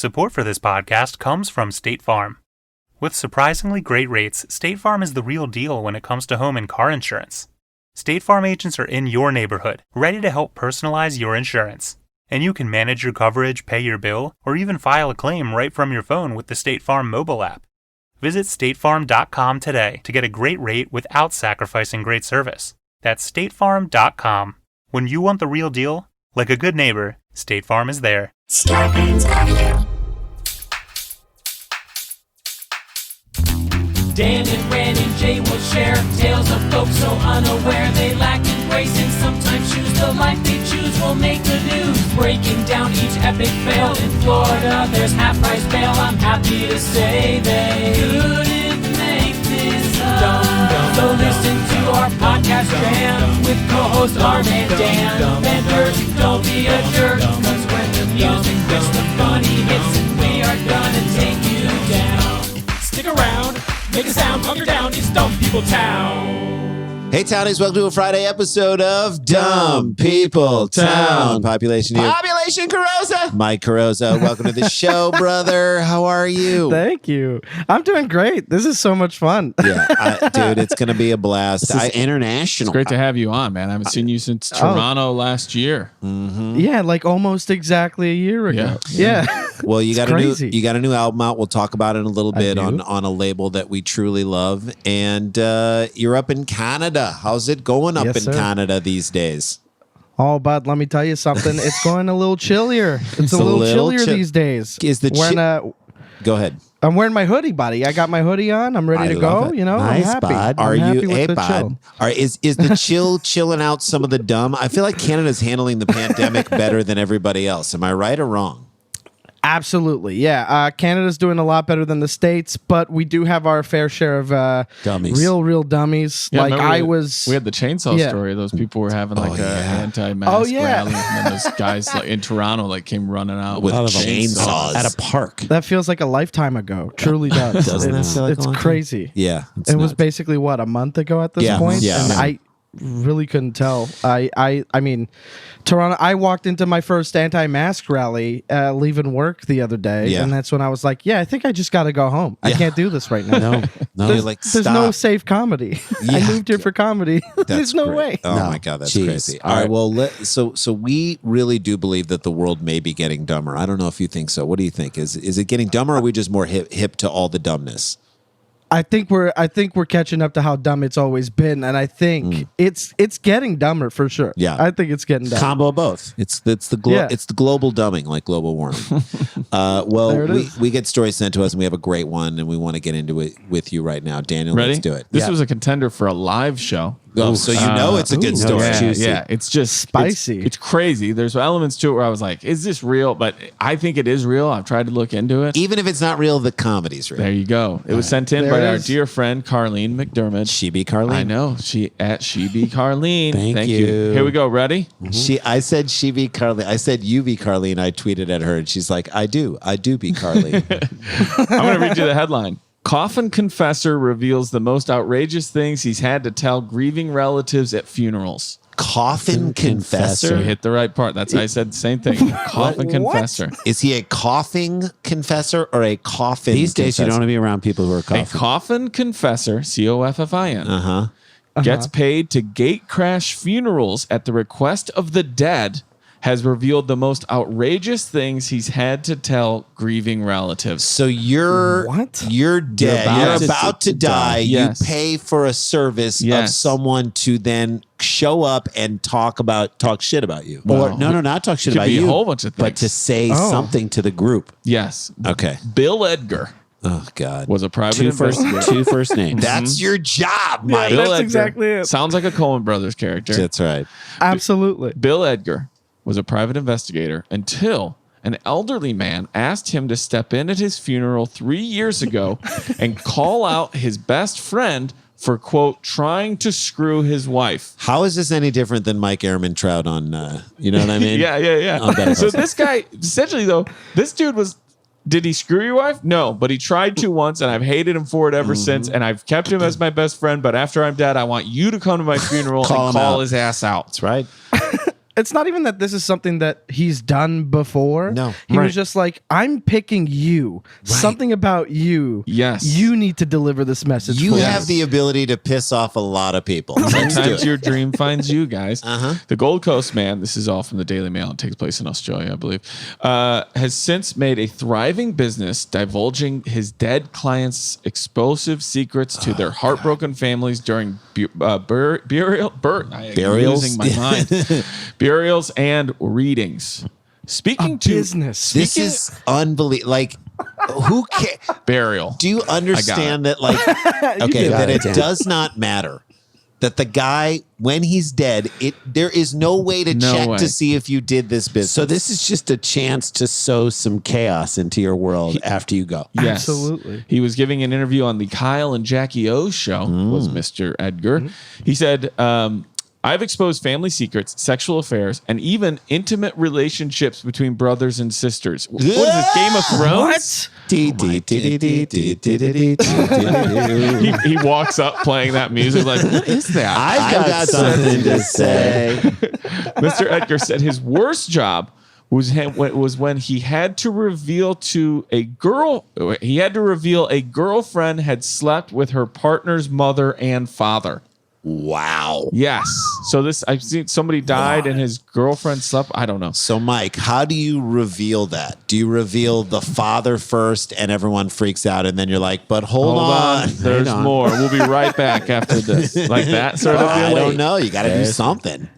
Support for this podcast comes from State Farm. With surprisingly great rates, State Farm is the real deal when it comes to home and car insurance. State Farm agents are in your neighborhood, ready to help personalize your insurance. And you can manage your coverage, pay your bill, or even file a claim right from your phone with the State Farm mobile app. Visit statefarm.com today to get a great rate without sacrificing great service. That's statefarm.com. When you want the real deal, like a good neighbor, State Farm is there. Starbane's Avenue. Dan and Ren and Jay will share tales of folks so unaware they lack in grace and sometimes choose the life they choose will make the news. Breaking down each epic fail in Florida, there's half-price bail. I'm happy to say they couldn't make this up. So listen to our podcast jam with co-host Arm and Dan. Benders, don't be a jerk, cause when the music hits, the funny hits, and we are gonna take you down. Stick around. Make a sound, hunker down, it's Dumb People Town. Hey, Townies, welcome to a Friday episode of Dumb People Town. Population Carrozza. Mike Carrozza, welcome to the show, brother. How are you? Thank you. I'm doing great. This is so much fun. Yeah, dude, it's going to be a blast. This is international. It's great to have you on, man. I haven't seen you since Toronto last year. Mm-hmm. Yeah, like almost exactly a year ago. Yeah. Well, you got a new album out. We'll talk about it in a little bit on a label that we truly love. And you're up in Canada. How's it going up in Canada these days? Oh, bud, let me tell you something. It's going a little chillier. It's a little chillier these days. Go ahead. I'm wearing my hoodie, buddy. I got my hoodie on. I'm ready to go. You know, nice, I'm happy. Bud. I'm happy with the chill. Is the chill chilling out some of the dumb? I feel like Canada's handling the pandemic better than everybody else. Am I right or wrong? Absolutely, yeah. Canada's doing a lot better than the States, but we do have our fair share of dummies, real dummies. Yeah, like we had the chainsaw story. Those people were having like anti-mask rally, and then those guys in Toronto came running out with chainsaws at a park. That feels like a lifetime ago. Truly does. Doesn't it feel like it's crazy. Yeah, it was basically a month ago at this point. Yeah, and I really couldn't tell. I mean, Toronto, I walked into my first anti-mask rally leaving work the other day, and that's when I was like, I think I just got to go home. I can't do this right now. There's no safe comedy. I moved here for comedy. There's no way. Oh my God, that's crazy. All right, well, so we really do believe that the world may be getting dumber. I don't know if you think so. What do you think? Is it getting dumber, or are we just more hip to all the dumbness? I think we're catching up to how dumb it's always been, and I think it's getting dumber for sure. Yeah, I think it's getting dumber. Combo both. It's the global dumbing, like global warming. Well, we get stories sent to us, and we have a great one, and we want to get into it with you right now, Daniel. Ready? Let's do it. This was a contender for a live show. Oh, so it's a good story. Yeah, it's just spicy. It's crazy. There's elements to it where I was like, is this real? But I think it is real. I've tried to look into it. Even if it's not real, the comedy's real. There you go. It was sent in by our dear friend Carlene McDermott. She be Carlene. I know. She be Carlene. Thank you. Here we go. Ready? Mm-hmm. I said she be Carlene. I said you be Carlene. I tweeted at her, and she's like, I do be Carlene. I'm going to read you the headline. Coffin confessor reveals the most outrageous things he's had to tell grieving relatives at funerals. Coffin confessor? You hit the right part. That's how I said the same thing. Coffin confessor. Is he a coughing confessor or a coffin These days, confessor? you don't want to be around people who are coughing. A coffin confessor, COFFIN, gets paid to gate crash funerals at the request of the dead, has revealed the most outrageous things he's had to tell grieving relatives. So you're dead. You're about to die. Yes. You pay for a service of someone to then show up and talk shit about you. Or not talk shit about you. A whole bunch of things. But to say something to the group. Yes. Okay. Bill Edgar. Oh God! Was a private investigator. Two first names. That's your job, Mike. Bill that's Edgar. exactly it. Sounds like a Coen Brothers character. That's right. Absolutely. Bill Edgar was a private investigator until an elderly man asked him to step in at his funeral 3 years ago and call out his best friend for, quote, trying to screw his wife. How is this any different than Mike Ehrmantraut on, you know what I mean? Yeah. So this guy, essentially, though, this dude was... Did he screw your wife? No, but he tried to once, and I've hated him for it ever since, and I've kept him as my best friend, but after I'm dead, I want you to come to my funeral and call his ass out. That's right. it's not even that this is something that he's done before. No. He Right. was just like, I'm picking you. Something about you. Yes. You need to deliver this message. You for have us. the ability to piss off a lot of people. Let's do Sometimes it. your dream finds you, guys. Uh-huh. The Gold Coast man, this is all from the Daily Mail. It takes place in Australia, I believe, has since made a thriving business divulging his dead clients' explosive secrets to their heartbroken families during Burials? losing my mind. Burials and readings. Speaking to business. This is unbelievable. Like, who cares? burial. Do you understand that, like, okay, that it does not matter that the guy, when he's dead, there is no way to No check way. to see if you did this business. So this is just a chance to sow some chaos into your world after you go. Yes. Absolutely. He was giving an interview on the Kyle and Jackie O show, was Mr. Edgar. He said, I've exposed family secrets, sexual affairs, and even intimate relationships between brothers and sisters. What is this, Game of Thrones? He walks up playing that music like, what is that? I've got something to say. Mr. Edgar said his worst job was when he had to reveal a girlfriend had slept with her partner's mother and father. Wow. Yes. So I've seen somebody died and his girlfriend slept. I don't know. So, Mike, how do you reveal that? Do you reveal the father first and everyone freaks out and then you're like, but hold on. There's on. more. We'll be right back after this. Like that sort of I feeling. don't know. You got to do something.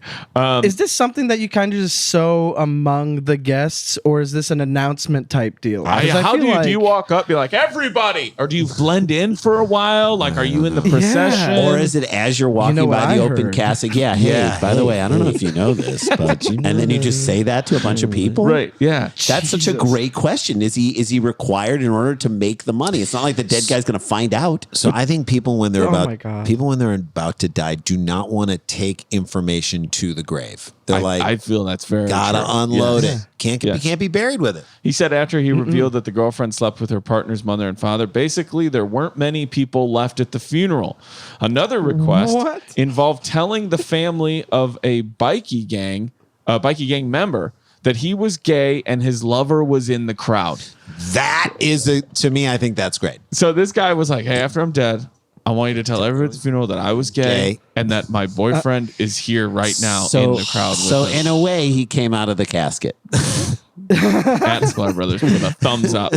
Is this something that you kind of just sow among the guests, or is this an announcement type deal? 'Cause I How feel do you, like- do you walk up, be like, everybody? Or do you blend in for a while? Like, are you in the procession? Or is it as you're walking know what by the I open heard? casket? Yeah, hey, by the way, I don't know if you know this, but and then you just say that to a bunch of people? Right, yeah. That's such a great question. Is he required in order to make the money? It's not like the dead guy's going to find out. So I think people when they're my God. about to die do not want to take information to the grave. They're I feel that's very gotta true. unload Yes. it. You Yes. can't be buried with it. He said after he revealed that the girlfriend slept with her partner's mother and father, basically there weren't many people left at the funeral. Another request involved telling the family of a bikie gang member that he was gay and his lover was in the crowd. That is to me, I think that's great. So this guy was like, hey, after I'm dead, I want you to tell everyone at the funeral that I was gay and that my boyfriend is here right now in the crowd with So us. in a way, he came out of the casket. At Sklar Brothers with a thumbs up.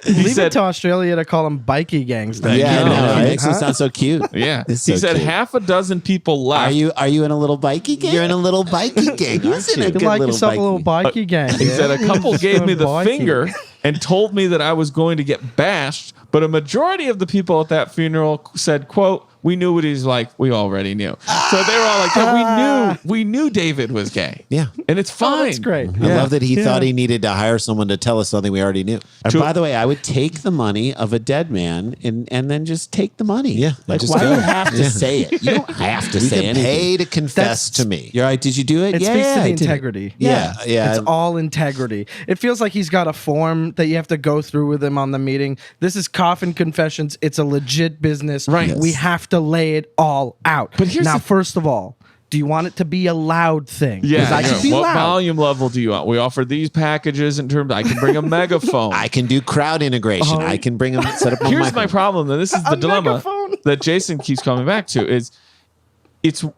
He Leave said, it to Australia to call them bikie gangs. Then. Yeah, I know, know. right? It makes him sound so cute. yeah. It's He so said cute. half a dozen people left. Are you in a little bikie gang? You're in a little bikie gang, aren't in a you? good You like little yourself a little bikie. bikie gang. He said a couple gave me the Bikie. finger and told me that I was going to get bashed, but a majority of the people at that funeral said, quote, we knew what he's like. We already knew. So they were all like, yeah, we knew David was gay. Yeah. And it's fine. Oh, that's great. I love that he thought he needed to hire someone to tell us something we already knew. And by the way, I would take the money of a dead man and then just take the money. Yeah, Like, just why do go. you have to say it? You don't have to You say can anything. pay to confess That's- to me. You're right. Did you do it? It yeah, speaks to I the did it. integrity. Yeah. It's all integrity. It feels like he's got a form that you have to go through with him on the meeting. This is Coffin Confessions. It's a legit business. Right. Yes. We have to lay it all out. But here's now, the- first of all, do you want it to be a loud thing? Yeah. 'Cause I can be What loud. volume level do you want? We offer these packages in terms, I can bring a megaphone. I can do crowd integration. I can bring them, set up a Here's my microphone. problem, and this is the A dilemma megaphone. that Jason keeps coming back to is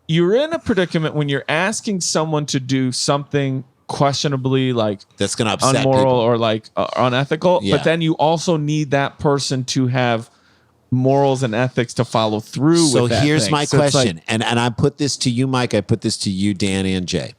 you're in a predicament when you're asking someone to do something questionably like That's going to upset unmoral people. or like unethical, Yeah. but then you also need that person to have morals and ethics to follow through So with that here's thing. my So it's question, like, and I put this to you, Mike. I put this to you, Dan and Jay.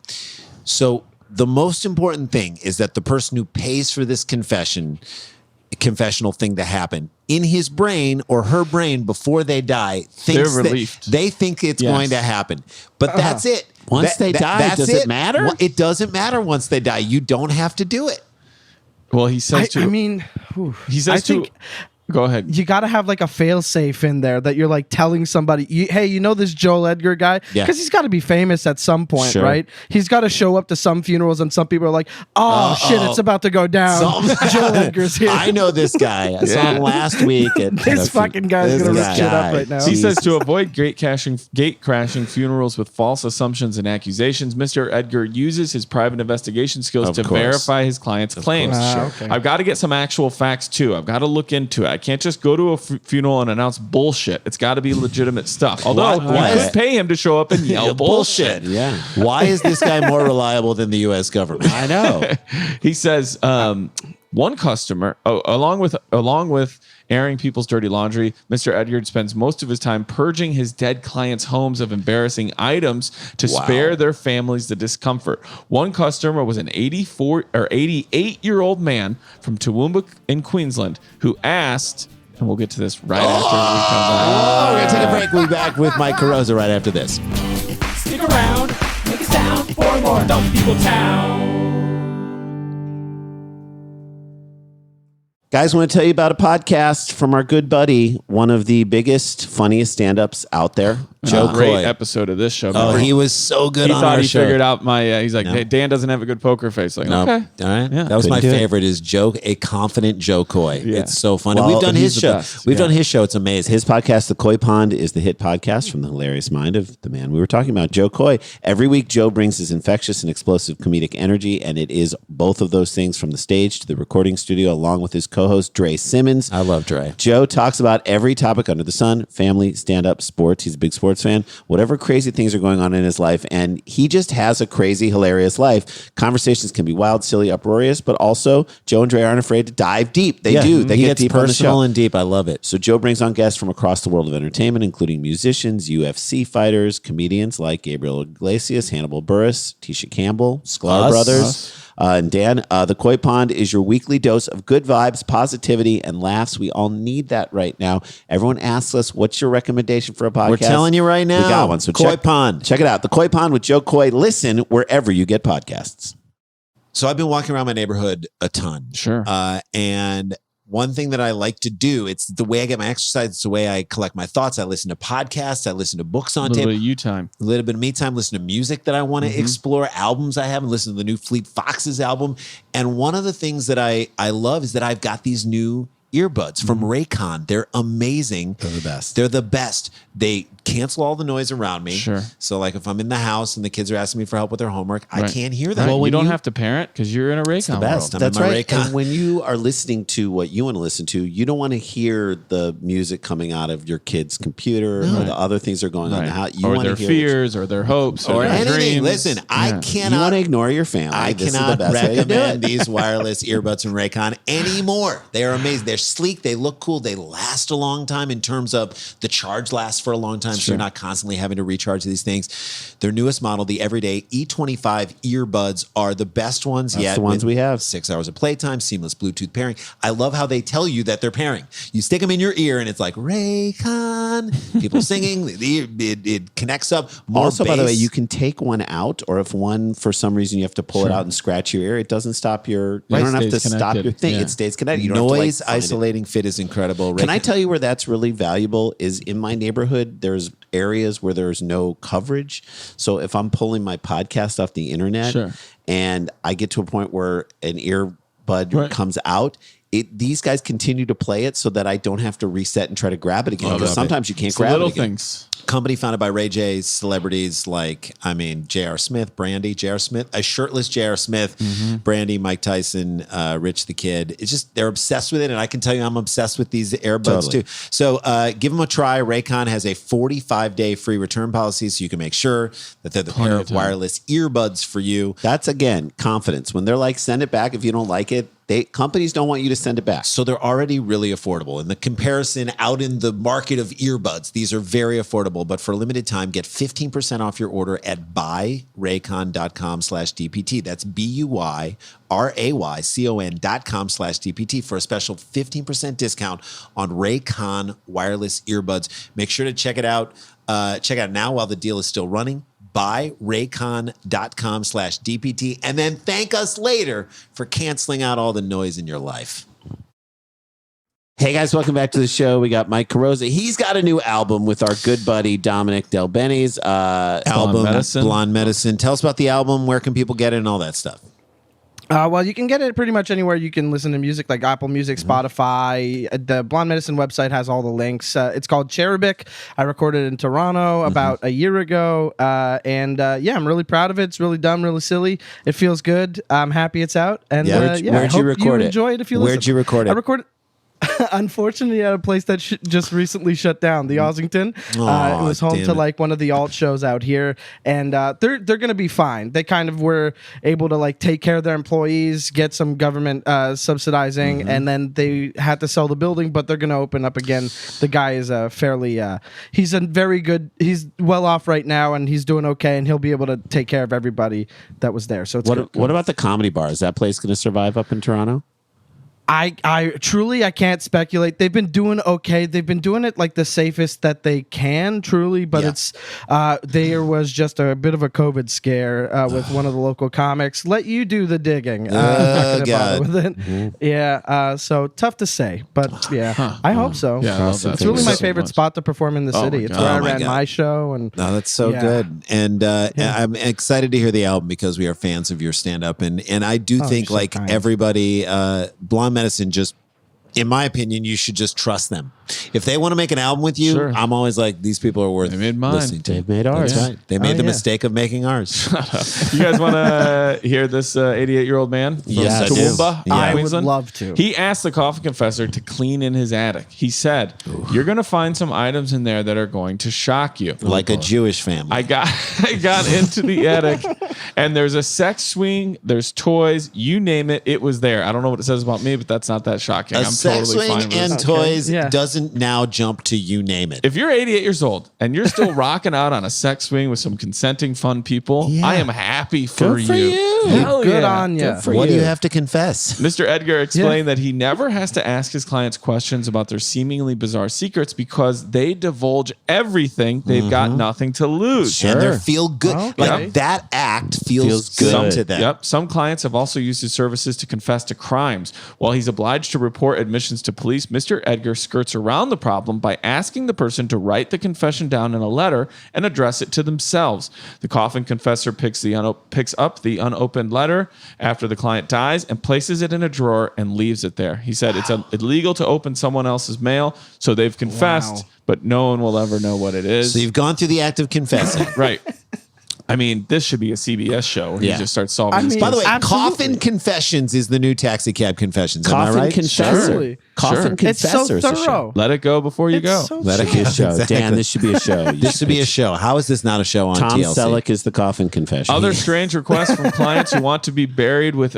So the most important thing is that the person who pays for this confessional thing to happen in his brain or her brain before they die thinks They're that relieved. they think it's Yes. going to happen, but that's it. Once they die, that's does it matter? It doesn't matter once they die. You don't have to do it. well, he says I mean, he says I think Go ahead. You got to have like a fail safe in there that you're like telling somebody, hey, you know this Joel Edgar guy? Yeah. Because he's got to be famous at some point, Sure. right? He's got to show up to some funerals, and some people are like, oh shit, it's about to go down. Joel Edgar's here. I know this guy. I saw him last week. This fucking guy's going to rip shit up right now. He says to avoid gate crashing funerals with false assumptions and accusations, Mr. Edgar uses his private investigation skills to verify his client's claims. Okay. I've got to get some actual facts too. I've got to look into it. I can't just go to a funeral and announce bullshit. It's got to be legitimate stuff. Although Why I could pay him to show up and yell bullshit. Yeah. Why is this guy more reliable than the U.S. government? I know. He says one customer, along with airing people's dirty laundry, Mr. Edgar spends most of his time purging his dead clients' homes of embarrassing items to spare their families the discomfort. One customer was an 88-year-old man from Toowoomba in Queensland who asked, and we'll get to this right after we come back. We're going to take a break. We'll be back with Mike Carrozza right after this. Stick around, make a sound for more Dumb People Town. Guys, I want to tell you about a podcast from our good buddy, one of the biggest, funniest stand-ups out there, Joe Great Coy. episode of this show. Oh, he was so good He on thought our he show. figured out my. He's like, hey, Dan doesn't have a good poker face. Like, Nope. okay, All right. Yeah. That was my Couldn't do it. favorite is a confident Joe Coy. Yeah. It's so funny. Well, We've done he's his the show. best. We've Yeah. done his show. It's amazing. His podcast, The Koi Pond, is the hit podcast from the hilarious mind of the man we were talking about, Joe Coy. Every week, Joe brings his infectious and explosive comedic energy, and it is both of those things from the stage to the recording studio, along with his co-host, Dre Simmons. I love Dre. Joe talks about every topic under the sun, family, stand-up, sports. He's a big sports fan. Whatever crazy things are going on in his life, and he just has a crazy, hilarious life. Conversations can be wild, silly, uproarious, but also Joe and Dre aren't afraid to dive deep. They do. They He get gets deep on the personal show. and deep. I love it. So Joe brings on guests from across the world of entertainment, including musicians, UFC fighters, comedians like Gabriel Iglesias, Hannibal Buress, Tisha Campbell, Sklar Brothers. And Dan, the Koi Pond is your weekly dose of good vibes, positivity, and laughs. We all need that right now. Everyone asks us, what's your recommendation for a podcast? We're telling you right now. We got one. So Koi Pond. Check it out. The Koi Pond with Joe Coy. Listen wherever you get podcasts. So I've been walking around my neighborhood a ton. Sure. And one thing that I like to do, it's the way I get my exercise. It's the way I collect my thoughts. I listen to podcasts. I listen to books on a little tape. bit of you time. A little bit of me time, listen to music that I want to explore, albums I haven't listened to the new Fleet Foxes album. And one of the things that I love is that I've got these new earbuds from Raycon. They're amazing. They're the best. They're the best. They cancel all the noise around me. Sure. So like if I'm in the house and the kids are asking me for help with their homework, I Right. can't hear them. Well, you don't have to parent because you're in a Raycon the best. world. I'm That's in my right. Raycon. And when you are listening to what you want to listen to, you don't want to hear the music coming out of your kid's computer or the other things that are going on in the house. You or want their to hear fears or their hopes or, or their anything. dreams. Listen, I Yeah. You cannot. want to ignore your family. I This is the cannot best way to do recommend it. these wireless earbuds from Raycon anymore. They are amazing. They're sleek. They look cool. They last a long time in terms of the charge lasts for a long time. So you're not constantly having to recharge these things. Their newest model, the Everyday E25 earbuds, are the best ones That's yet. the ones with we have. 6 hours of playtime, seamless Bluetooth pairing. I love how they tell you that they're pairing. You stick them in your ear and it's like Raycon. People singing. It connects up. More Also, by the way, bass. you can take one out, or if one for some reason you have to pull it out and scratch your ear, it doesn't stop your. Right, You don't have stays to stop connected. your thing. Yeah. It stays connected. You don't Noise have to, like, find it. isolating fit is incredible. Can I Raycon- tell you where that's really valuable? Is in my neighborhood, there's areas where there's no coverage. So if I'm pulling my podcast off the internet Sure. and I get to a point where an earbud Right. comes out, these guys continue to play it so that I don't have to reset and try to grab it again. Because sometimes you can't It's the grab little it again. things. Company founded by Ray J, celebrities like, J.R. Smith, Brandy, J.R. Smith, a shirtless J.R. Smith, Brandy, Mike Tyson, Rich the Kid. It's just, they're obsessed with it. And I can tell you I'm obsessed with these earbuds too. So give them a try. Raycon has a 45-day free return policy so you can make sure that they're the pair of wireless earbuds for you. That's, again, confidence. When they're like, send it back if you don't like it, companies don't want you to send it back. So they're already really affordable. In the comparison out in the market of earbuds, these are very affordable. But for a limited time, get 15% off your order at buyraycon.com/DPT. That's BUYRAYCON.com/DPT for a special 15% discount on Raycon wireless earbuds. Make sure to check it out. Check it out now while the deal is still running. Buyraycon.com/DPT, and then thank us later for canceling out all the noise in your life. Hey guys, welcome back to the show. We got Mike Carrozza. He's got a new album with our good buddy Dominic Delbenny's album, Blonde Medicine. Tell us about the album. Where can people get it and all that stuff? Well, you can get it pretty much anywhere you can listen to music, like Apple Music, Spotify. The Blonde Medicine website has all the links. It's called Cherubic. I recorded it in Toronto about a year ago. And I'm really proud of it. It's really dumb, really silly. It feels good. I'm happy it's out. And where'd you record it? Enjoy it if you listen. Where'd you record it? I recorded unfortunately at a place that just recently shut down, the Ossington. It was home to like one of the alt shows out here, and they're gonna be fine. They kind of were able to like take care of their employees, get some government subsidizing, and then they had to sell the building, but they're gonna open up again. The guy is he's well off right now, and he's doing okay, and he'll be able to take care of everybody that was there. So it's good. What about the Comedy Bar? Is that place going to survive up in Toronto? I truly, I can't speculate. They've been doing okay. They've been doing it like the safest that they can, truly. But it's there was just a bit of a COVID scare with one of the local comics. Let you do the digging. I'm not gonna bother with it. Yeah. So tough to say, but I hope so. Yeah, it's really my favorite spot to perform in the city. It's where I ran my show. And that's so good. And I'm excited to hear the album because we are fans of your stand up, and I do think like everybody, Blonde Medicine, just in my opinion, you should just trust them. If they want to make an album with you, I'm always like, these people are worth listening to. They've made ours. That's right. They made the mistake of making ours. You guys want to hear this 88-year-old man from Toowoomba, I would Queensland? love to. He asked the coffin confessor to clean in his attic. He said, "You're going to find some items in there that are going to shock you." Like a Jewish family. I got into the attic, and there's a sex swing, there's toys, you name it, it was there. I don't know what it says about me, but that's not that shocking. A I'm sex totally fine swing with and it. toys doesn't now jump to you name it. If you're 88 years old and you're still rocking out on a sex swing with some consenting fun people, I am happy for you. Hell Good on you. What do you have to confess? Mr. Edgar explained that he never has to ask his clients questions about their seemingly bizarre secrets because they divulge everything. They've got nothing to lose. And they feel good. Okay. Like that act feels good to them. Yep. Some clients have also used his services to confess to crimes. While he's obliged to report admissions to police, Mr. Edgar skirts around the problem by asking the person to write the confession down in a letter and address it to themselves. The coffin confessor picks up the unopened letter after the client dies and places it in a drawer and leaves it there. He said it's illegal to open someone else's mail, so they've confessed, but no one will ever know what it is. So you've gone through the act of confessing. Right. I mean, this should be a CBS show where he just starts solving these By the way, Absolutely. Coffin Confessions is the new Taxi Cab Confessions. Am I Coffin right? confessor. Coffin It's so confessor. is a show. thorough. Let it go before you go. Let it be a show. Exactly. Dan, this should be a show. This should be a show. How is this not a show on Tom TLC? Selleck is the coffin confession. Other strange requests from clients who want to be buried with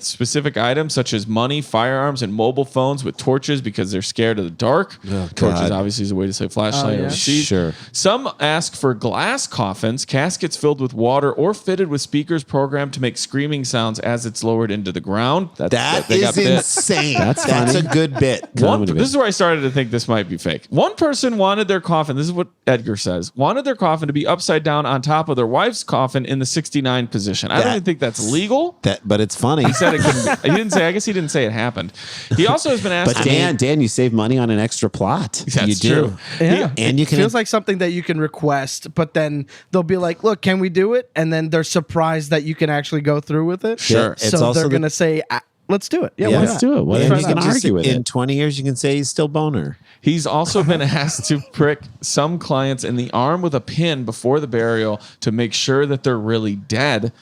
specific items such as money, firearms, and mobile phones with torches because they're scared of the dark. Torches obviously is a way to say flashlight or seed. Sure. Some ask for glass coffins, caskets filled with water or fitted with speakers programmed to make screaming sounds as it's lowered into the ground. That they got is bit. insane. That's funny. a good bit. This is where I started to think this might be fake. One person wanted their coffin, this is what Edgar says, wanted their coffin to be upside down on top of their wife's coffin in the 69 position. I don't even think that's legal. But it's funny. He said it couldn't be. He didn't say, I guess he didn't say it happened. He also has been asked. But Dan, you save money on an extra plot. That's you do. true. Yeah. And you can feels like something that you can request, but then they'll be like, "Look, can we do it?" And then they're surprised that you can actually go through with it. Sure. It's So also they're gonna say, "Let's do it." Yeah, Yeah. why Let's not? do it. What And are you you can going to just, argue with in it? 20 years, you can say he's still boner. He's also been asked to prick some clients in the arm with a pin before the burial to make sure that they're really dead.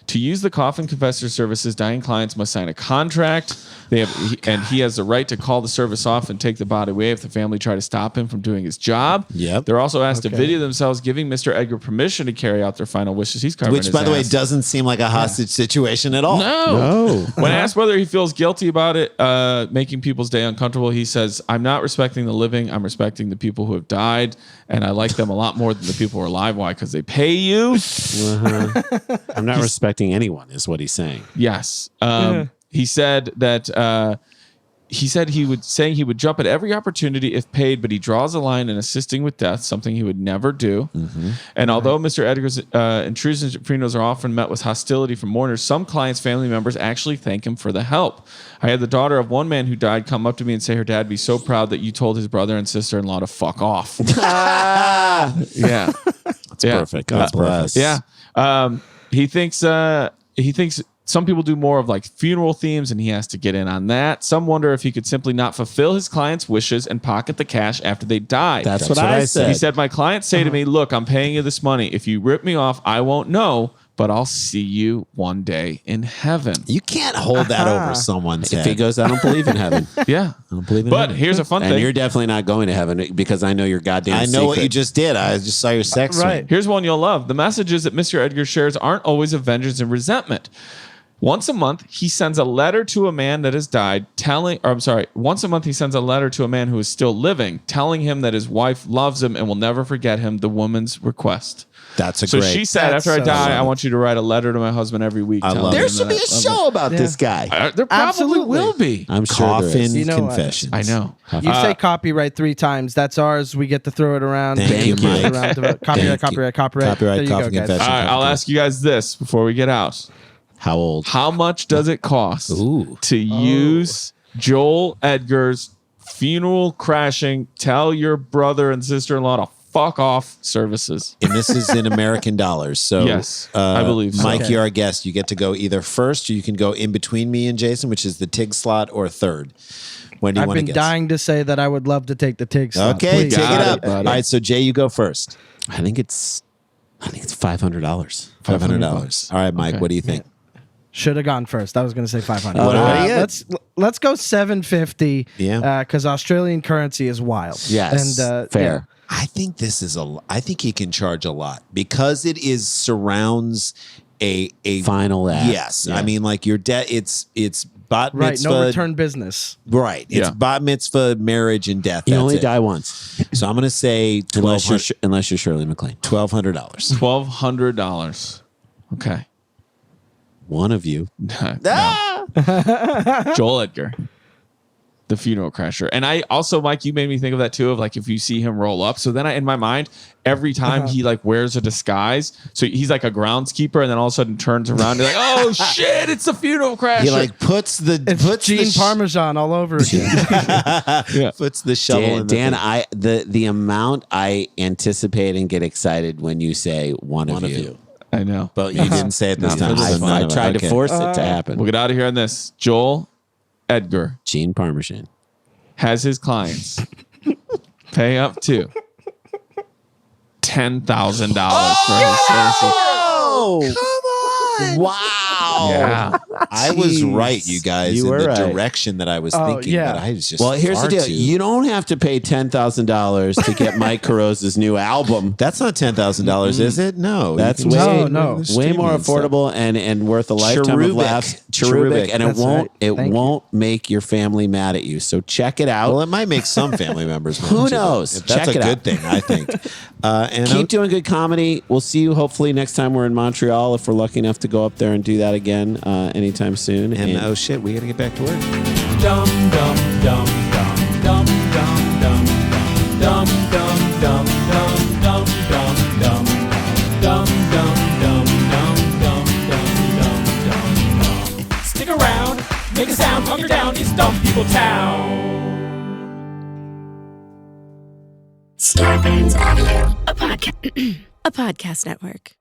To use the coffin confessor services, dying clients must sign a contract. And he has the right to call the service off and take the body away if the family try to stop him from doing his job. Yep. They're also asked to video themselves, giving Mr. Edgar permission to carry out their final wishes. He's covering Which, his by the way, ass. doesn't seem like a hostage situation at all. No. When asked whether he feels guilty about it, making people's day uncomfortable, he says, "I'm not respecting the living. I'm respecting the people who have died. And I like them a lot more than the people who are alive. Why? Because they pay you." I'm not respecting anyone, is what he's saying. Yes. He said that he said he would jump at every opportunity if paid, but he draws a line in assisting with death, something he would never do. Mm-hmm. And although Mr. Edgar's intrusions at funerals are often met with hostility from mourners, some clients' family members actually thank him for the help. I had the daughter of one man who died come up to me and say her dad would be so proud that you told his brother and sister-in-law to fuck off. Yeah. That's perfect. God bless. Yeah. He thinks some people do more of like funeral themes and he has to get in on that. Some wonder if he could simply not fulfill his clients' wishes and pocket the cash after they die. That's what I said. He said, my clients say to me, look, I'm paying you this money. If you rip me off, I won't know, but I'll see you one day in heaven. You can't hold that over someone's head. If he goes, I don't believe in heaven. Yeah. I don't believe in but heaven. here's a fun thing. And you're definitely not going to heaven because I know your goddamn I know secret. what you just did. I just saw your sex Right. swing. Here's one you'll love. The messages that Mr. Edgar shares aren't always of vengeance and resentment. Once a month, he sends a letter to a man that has died once a month he sends a letter to a man who is still living, telling him that his wife loves him and will never forget him, the woman's request. That's a So great. she said, That's after I so die, funny. I want you to write a letter to my husband every week. I telling love him There that should be I a love show him. about this guy. There probably Absolutely. will be. I'm sure there Coffin is. You know what? confessions. I know. You say copyright 3 times. That's ours. We get to throw it around. Thank you, Throw it Mike. around. Copyright, Thank you. copyright. Copyright, There you go, coffin guys. confession. All right, I'll ask you guys this before we get out. How old? How much does it cost Ooh. to use Joel Edgar's funeral crashing, tell your brother and sister-in-law to fuck off services? And this is in American dollars. So Yes, I believe so. Mike, Okay. you're our guest. You get to go either first or you can go in between me and Jason, which is the TIG slot, or third. When do you I've want to been guess? dying to say that I would love to take the TIG slot. Okay, Please. take it Got up. it, buddy. All right, so Jay, you go first. I think it's $500. $500. All right, Mike, Okay. what do you think? Should have gone first. I was going to say 500. What do you get? Let's go 750. Yeah. Because Australian currency is wild. Yes, And fair. I think this is I think he can charge a lot because it surrounds a Final act. Yes, Yeah. I mean like your debt. It's bat Right. mitzvah. No return business. Right. It's Yeah. bat mitzvah, marriage, and death. You That's only it. die once. So I'm going to say Unless you're Shirley MacLaine. $1,200. $1,200. Okay. One of you. No. Joel Edgar, the funeral crasher. And I also, Mike, you made me think of that too, of like if you see him roll up. So then in my mind, every time he like wears a disguise, so he's like a groundskeeper and then all of a sudden turns around and like, oh shit, it's the funeral crasher. He like puts the Gene Parmesan all over again. puts the shovel in the Dan, thing. the amount I anticipate and get excited when you say one of you. I know. But you didn't say it this Not time. for this so I one. tried okay. to force it to happen. We'll get out of here on this. Joel Edgar Gene Parmesan. has his clients pay up to $10,000 for his services. Oh, come on! Wow! Yeah. I was right, you guys, You in were the right. direction that I was thinking. yeah. But I was just Well, here's the far deal: too- you don't have to pay $10,000 to get Mike Carrozza's new album. That's not $10,000, is it? No, That's you can No, just- no. way more streaming stuff. affordable and worth a lifetime Cherubic. of laughs. Cherubic. And it That's won't right. it Thank you. won't make your family mad at you. So check it out. Well, it might make some family members. mad, Who too, knows? but That's Check a it good out. thing, I think. And Keep doing good comedy. We'll see you hopefully next time we're in Montreal if we're lucky enough to go up there and do that again anytime soon. And oh shit, we got to get back to work. Dum dum dum dum dum dum dum dum dum dum dum dum dum dum dum dum dum dum dum. Stick around, make a sound, hunker down. It's Dumb People Town. Scorpions Audio. A podcast network.